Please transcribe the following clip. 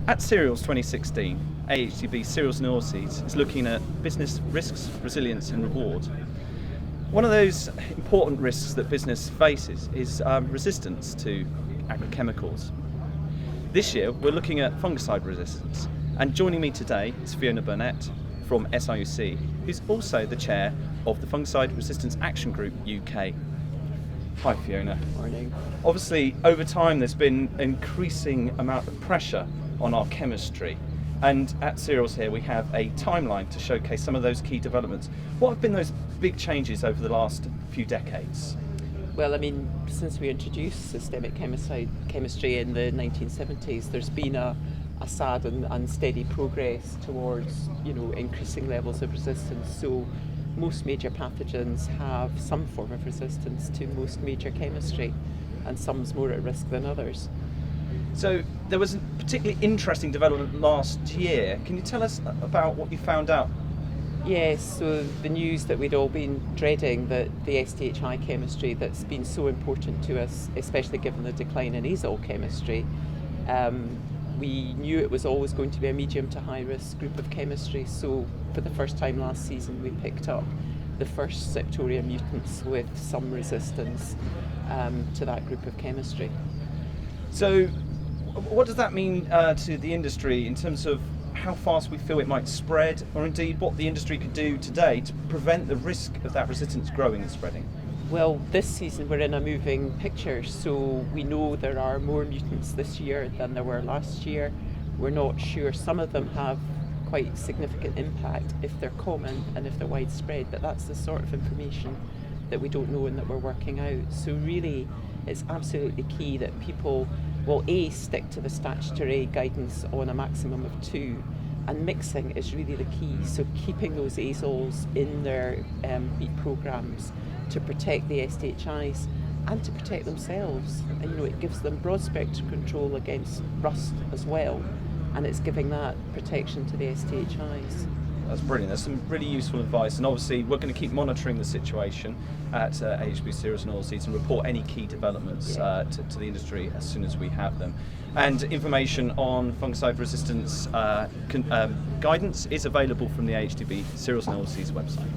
At Cereals 2016, AHDB Cereals and Oilseeds is looking at business risks, resilience and reward. One of those important risks that business faces is resistance to agrochemicals. This year we're looking at fungicide resistance, and joining me today is Fiona Burnett from SRUC, who's also the chair of the Fungicide Resistance Action Group UK. Hi Fiona. Morning. Obviously over time there's been increasing amount of pressure on our chemistry, and at Cereals here we have a timeline to showcase some of those key developments. What have been those big changes over the last few decades? Well, I mean, since we introduced systemic chemistry in the 1970s, there's been a sad and steady progress towards, increasing levels of resistance. So most major pathogens have some form of resistance to most major chemistry, and some's more at risk than others. So there was a particularly interesting development last year. Can you tell us about what you found out? Yes, so the news that we'd all been dreading, that the SDHI chemistry that's been so important to us, especially given the decline in azole chemistry, we knew it was always going to be a medium to high risk group of chemistry. So for the first time last season we picked up the first septoria mutants with some resistance to that group of chemistry. So what does that mean to the industry in terms of how fast we feel it might spread, or indeed what the industry could do today to prevent the risk of that resistance growing and spreading? Well, this season we're in a moving picture, so we know there are more mutants this year than there were last year. We're not sure. Some of them have quite significant impact if they're common and if they're widespread, but that's the sort of information that we don't know and that we're working out. So really it's absolutely key that people stick to the statutory guidance on a maximum of 2, and mixing is really the key. So keeping those azoles in their wheat programs to protect the SDHIs and to protect themselves. And, it gives them broad spectrum control against rust as well, and it's giving that protection to the SDHIs. That's brilliant. That's some really useful advice, and obviously we're going to keep monitoring the situation at AHDB Cereals and Oilseeds and report any key developments to the industry as soon as we have them. And information on fungicide resistance guidance is available from the AHDB Cereals and Oilseeds website.